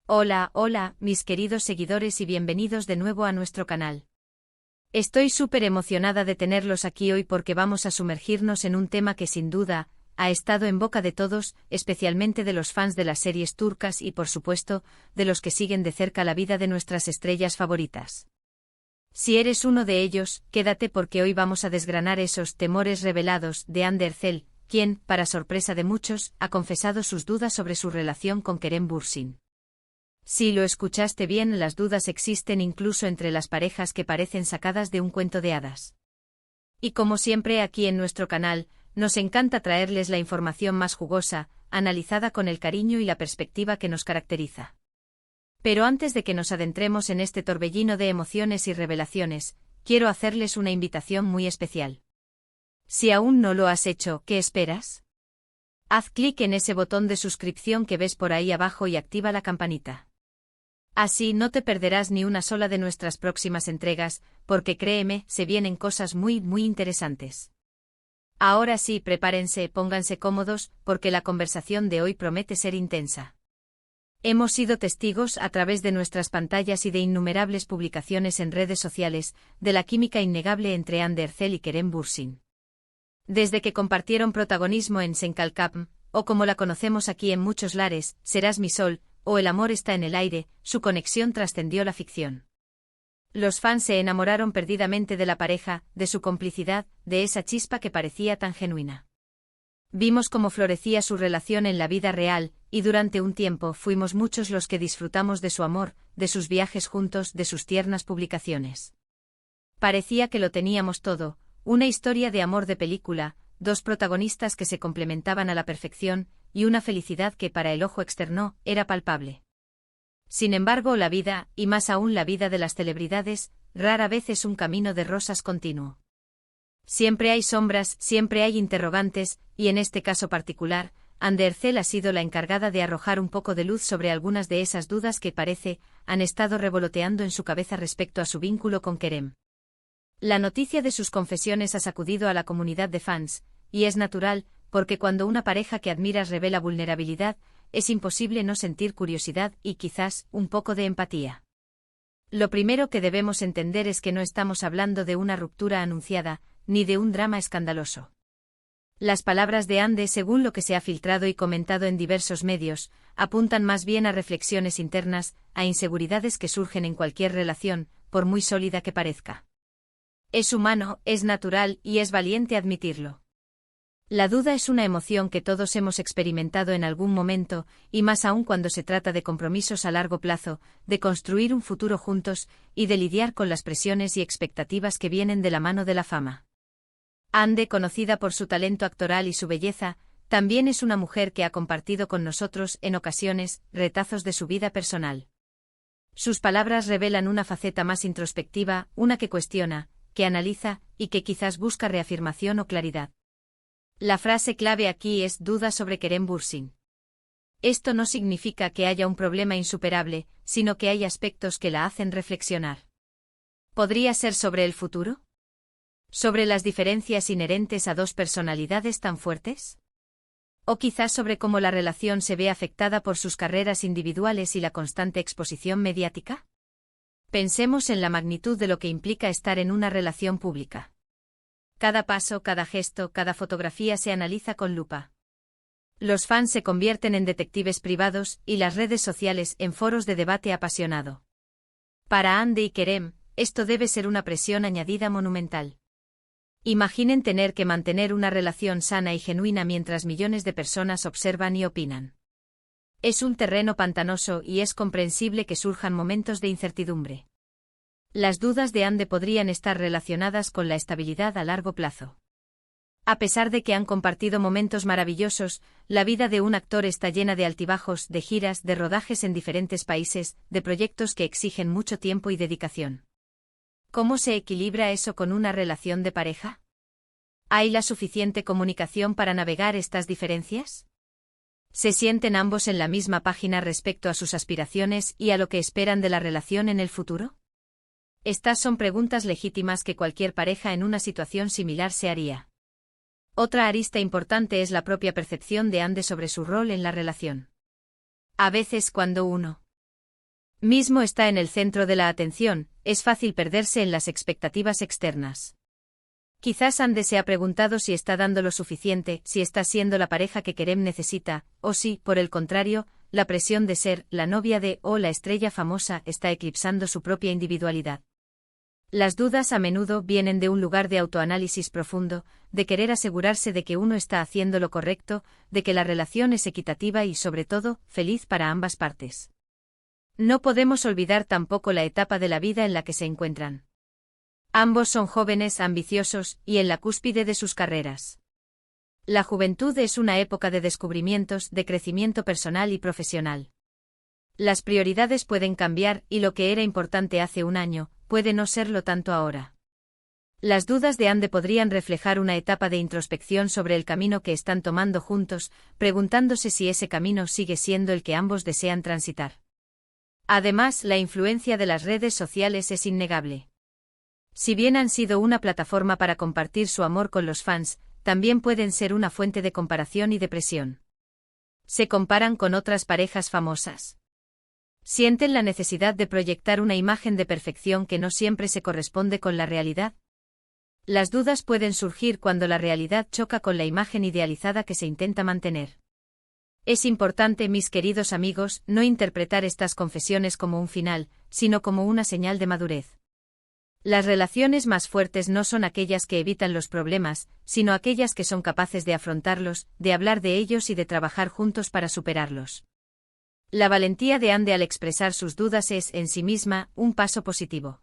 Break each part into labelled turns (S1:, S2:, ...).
S1: Hola, hola, mis queridos seguidores y bienvenidos de nuevo a nuestro canal. Estoy súper emocionada de tenerlos aquí hoy porque vamos a sumergirnos en un tema que sin duda ha estado en boca de todos, especialmente de los fans de las series turcas y por supuesto, de los que siguen de cerca la vida de nuestras estrellas favoritas. Si eres uno de ellos, quédate porque hoy vamos a desgranar esos temores revelados de Hande Erçel, quien, para sorpresa de muchos, ha confesado sus dudas sobre su relación con Kerem Bürsin. Si lo escuchaste bien, las dudas existen incluso entre las parejas que parecen sacadas de un cuento de hadas. Y como siempre aquí en nuestro canal, nos encanta traerles la información más jugosa, analizada con el cariño y la perspectiva que nos caracteriza. Pero antes de que nos adentremos en este torbellino de emociones y revelaciones, quiero hacerles una invitación muy especial. Si aún no lo has hecho, ¿qué esperas? Haz clic en ese botón de suscripción que ves por ahí abajo y activa la campanita. Así no te perderás ni una sola de nuestras próximas entregas, porque créeme, se vienen cosas muy interesantes. Ahora sí, prepárense, pónganse cómodos, porque la conversación de hoy promete ser intensa. Hemos sido testigos a través de nuestras pantallas y de innumerables publicaciones en redes sociales, de la química innegable entre Hande Erçel y Kerem Bürsin. Desde que compartieron protagonismo en Sen Kalkam, o como la conocemos aquí en muchos lares, Serás mi sol, o El amor está en el aire, su conexión trascendió la ficción. Los fans se enamoraron perdidamente de la pareja, de su complicidad, de esa chispa que parecía tan genuina. Vimos cómo florecía su relación en la vida real, y durante un tiempo fuimos muchos los que disfrutamos de su amor, de sus viajes juntos, de sus tiernas publicaciones. Parecía que lo teníamos todo, una historia de amor de película, dos protagonistas que se complementaban a la perfección, y una felicidad que para el ojo externo era palpable. Sin embargo, la vida, y más aún la vida de las celebridades, rara vez es un camino de rosas continuo. Siempre hay sombras, siempre hay interrogantes, y en este caso particular, Hande Erçel ha sido la encargada de arrojar un poco de luz sobre algunas de esas dudas que parece han estado revoloteando en su cabeza respecto a su vínculo con Kerem. La noticia de sus confesiones ha sacudido a la comunidad de fans, y es natural, porque cuando una pareja que admiras revela vulnerabilidad, es imposible no sentir curiosidad y quizás un poco de empatía. Lo primero que debemos entender es que no estamos hablando de una ruptura anunciada, ni de un drama escandaloso. Las palabras de Hande, según lo que se ha filtrado y comentado en diversos medios, apuntan más bien a reflexiones internas, a inseguridades que surgen en cualquier relación, por muy sólida que parezca. Es humano, es natural y es valiente admitirlo. La duda es una emoción que todos hemos experimentado en algún momento, y más aún cuando se trata de compromisos a largo plazo, de construir un futuro juntos, y de lidiar con las presiones y expectativas que vienen de la mano de la fama. Hande, conocida por su talento actoral y su belleza, también es una mujer que ha compartido con nosotros, en ocasiones, retazos de su vida personal. Sus palabras revelan una faceta más introspectiva, una que cuestiona, que analiza, y que quizás busca reafirmación o claridad. La frase clave aquí es duda sobre Kerem Bürsin. Esto no significa que haya un problema insuperable, sino que hay aspectos que la hacen reflexionar. ¿Podría ser sobre el futuro? ¿Sobre las diferencias inherentes a dos personalidades tan fuertes? ¿O quizás sobre cómo la relación se ve afectada por sus carreras individuales y la constante exposición mediática? Pensemos en la magnitud de lo que implica estar en una relación pública. Cada paso, cada gesto, cada fotografía se analiza con lupa. Los fans se convierten en detectives privados y las redes sociales en foros de debate apasionado. Para Hande y Kerem, esto debe ser una presión añadida monumental. Imaginen tener que mantener una relación sana y genuina mientras millones de personas observan y opinan. Es un terreno pantanoso y es comprensible que surjan momentos de incertidumbre. Las dudas de Hande podrían estar relacionadas con la estabilidad a largo plazo. A pesar de que han compartido momentos maravillosos, la vida de un actor está llena de altibajos, de giras, de rodajes en diferentes países, de proyectos que exigen mucho tiempo y dedicación. ¿Cómo se equilibra eso con una relación de pareja? ¿Hay la suficiente comunicación para navegar estas diferencias? ¿Se sienten ambos en la misma página respecto a sus aspiraciones y a lo que esperan de la relación en el futuro? Estas son preguntas legítimas que cualquier pareja en una situación similar se haría. Otra arista importante es la propia percepción de Hande sobre su rol en la relación. A veces cuando uno Mismo está en el centro de la atención, es fácil perderse en las expectativas externas. Quizás Ande se ha preguntado si está dando lo suficiente, si está siendo la pareja que Kerem necesita, o si, por el contrario, la presión de ser la novia de o la estrella famosa está eclipsando su propia individualidad. Las dudas a menudo vienen de un lugar de autoanálisis profundo, de querer asegurarse de que uno está haciendo lo correcto, de que la relación es equitativa y, sobre todo, feliz para ambas partes. No podemos olvidar tampoco la etapa de la vida en la que se encuentran. Ambos son jóvenes, ambiciosos, y en la cúspide de sus carreras. La juventud es una época de descubrimientos, de crecimiento personal y profesional. Las prioridades pueden cambiar, y lo que era importante hace un año, puede no serlo tanto ahora. Las dudas de Ande podrían reflejar una etapa de introspección sobre el camino que están tomando juntos, preguntándose si ese camino sigue siendo el que ambos desean transitar. Además, la influencia de las redes sociales es innegable. Si bien han sido una plataforma para compartir su amor con los fans, también pueden ser una fuente de comparación y depresión. Se comparan con otras parejas famosas. ¿Sienten la necesidad de proyectar una imagen de perfección que no siempre se corresponde con la realidad? Las dudas pueden surgir cuando la realidad choca con la imagen idealizada que se intenta mantener. Es importante, mis queridos amigos, no interpretar estas confesiones como un final, sino como una señal de madurez. Las relaciones más fuertes no son aquellas que evitan los problemas, sino aquellas que son capaces de afrontarlos, de hablar de ellos y de trabajar juntos para superarlos. La valentía de Ande al expresar sus dudas es, en sí misma, un paso positivo.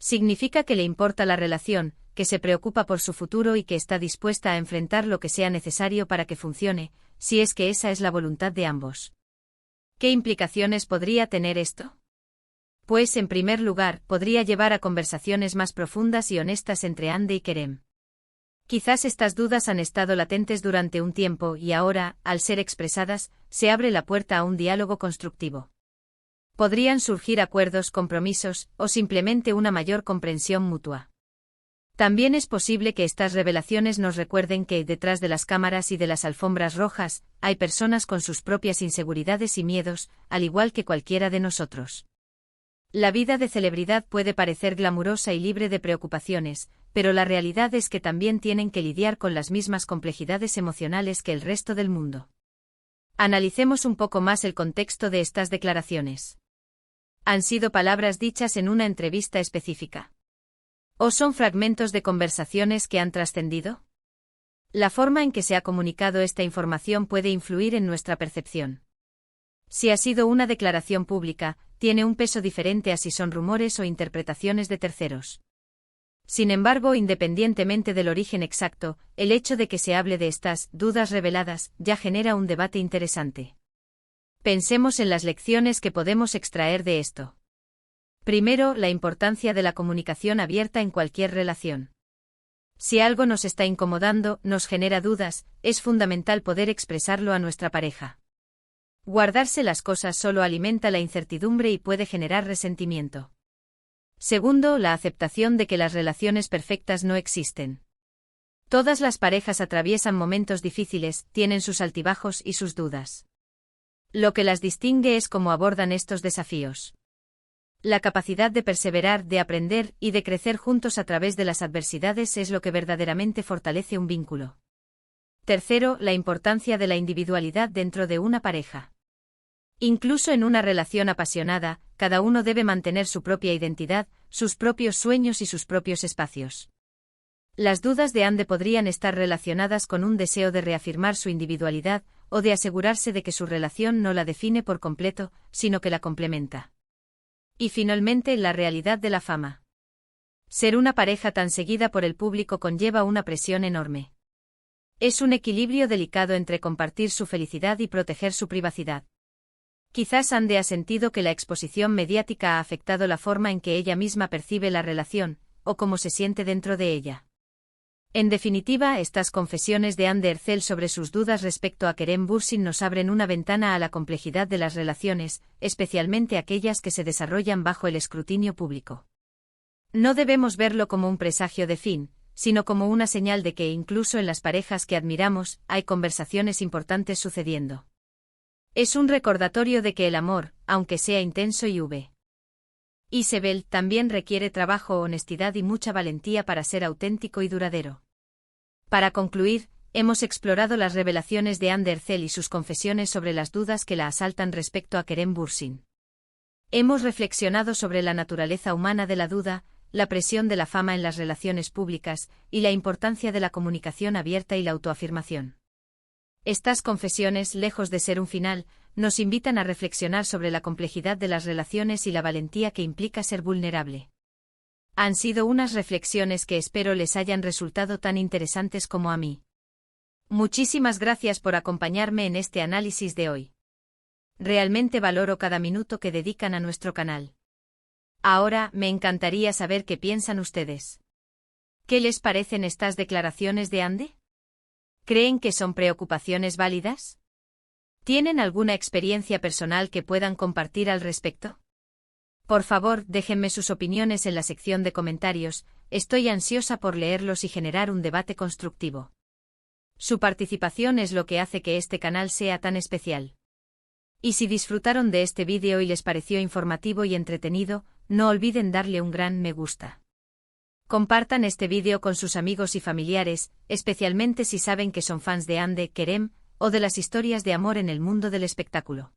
S1: Significa que le importa la relación, que se preocupa por su futuro y que está dispuesta a enfrentar lo que sea necesario para que funcione, si es que esa es la voluntad de ambos. ¿Qué implicaciones podría tener esto? Pues, en primer lugar, podría llevar a conversaciones más profundas y honestas entre Ande y Kerem. Quizás estas dudas han estado latentes durante un tiempo y ahora, al ser expresadas, se abre la puerta a un diálogo constructivo. Podrían surgir acuerdos, compromisos, o simplemente una mayor comprensión mutua. También es posible que estas revelaciones nos recuerden que, detrás de las cámaras y de las alfombras rojas, hay personas con sus propias inseguridades y miedos, al igual que cualquiera de nosotros. La vida de celebridad puede parecer glamurosa y libre de preocupaciones, pero la realidad es que también tienen que lidiar con las mismas complejidades emocionales que el resto del mundo. Analicemos un poco más el contexto de estas declaraciones. ¿Han sido palabras dichas en una entrevista específica? ¿O son fragmentos de conversaciones que han trascendido? La forma en que se ha comunicado esta información puede influir en nuestra percepción. Si ha sido una declaración pública, tiene un peso diferente a si son rumores o interpretaciones de terceros. Sin embargo, independientemente del origen exacto, el hecho de que se hable de estas dudas reveladas ya genera un debate interesante. Pensemos en las lecciones que podemos extraer de esto. Primero, la importancia de la comunicación abierta en cualquier relación. Si algo nos está incomodando, nos genera dudas, es fundamental poder expresarlo a nuestra pareja. Guardarse las cosas solo alimenta la incertidumbre y puede generar resentimiento. Segundo, la aceptación de que las relaciones perfectas no existen. Todas las parejas atraviesan momentos difíciles, tienen sus altibajos y sus dudas. Lo que las distingue es cómo abordan estos desafíos. La capacidad de perseverar, de aprender y de crecer juntos a través de las adversidades es lo que verdaderamente fortalece un vínculo. Tercero, la importancia de la individualidad dentro de una pareja. Incluso en una relación apasionada, cada uno debe mantener su propia identidad, sus propios sueños y sus propios espacios. Las dudas de Ande podrían estar relacionadas con un deseo de reafirmar su individualidad o de asegurarse de que su relación no la define por completo, sino que la complementa. Y finalmente, la realidad de la fama. Ser una pareja tan seguida por el público conlleva una presión enorme. Es un equilibrio delicado entre compartir su felicidad y proteger su privacidad. Quizás Ande ha sentido que la exposición mediática ha afectado la forma en que ella misma percibe la relación, o cómo se siente dentro de ella. En definitiva, estas confesiones de Ande Erçel sobre sus dudas respecto a Kerem Bürsin nos abren una ventana a la complejidad de las relaciones, especialmente aquellas que se desarrollan bajo el escrutinio público. No debemos verlo como un presagio de fin, sino como una señal de que incluso en las parejas que admiramos, hay conversaciones importantes sucediendo. Es un recordatorio de que el amor, aunque sea intenso y Isabel, también requiere trabajo, honestidad y mucha valentía para ser auténtico y duradero. Para concluir, hemos explorado las revelaciones de Anne Derzel y sus confesiones sobre las dudas que la asaltan respecto a Kerem Bürsin. Hemos reflexionado sobre la naturaleza humana de la duda, la presión de la fama en las relaciones públicas, y la importancia de la comunicación abierta y la autoafirmación. Estas confesiones, lejos de ser un final, nos invitan a reflexionar sobre la complejidad de las relaciones y la valentía que implica ser vulnerable. Han sido unas reflexiones que espero les hayan resultado tan interesantes como a mí. Muchísimas gracias por acompañarme en este análisis de hoy. Realmente valoro cada minuto que dedican a nuestro canal. Ahora, me encantaría saber qué piensan ustedes. ¿Qué les parecen estas declaraciones de Anne? ¿Creen que son preocupaciones válidas? ¿Tienen alguna experiencia personal que puedan compartir al respecto? Por favor, déjenme sus opiniones en la sección de comentarios, estoy ansiosa por leerlos y generar un debate constructivo. Su participación es lo que hace que este canal sea tan especial. Y si disfrutaron de este vídeo y les pareció informativo y entretenido, no olviden darle un gran me gusta. Compartan este vídeo con sus amigos y familiares, especialmente si saben que son fans de Anne, Kerem, o de las historias de amor en el mundo del espectáculo.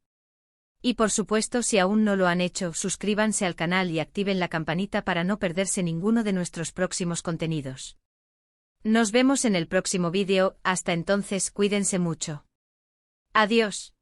S1: Y por supuesto, si aún no lo han hecho, suscríbanse al canal y activen la campanita para no perderse ninguno de nuestros próximos contenidos. Nos vemos en el próximo vídeo, hasta entonces cuídense mucho. Adiós.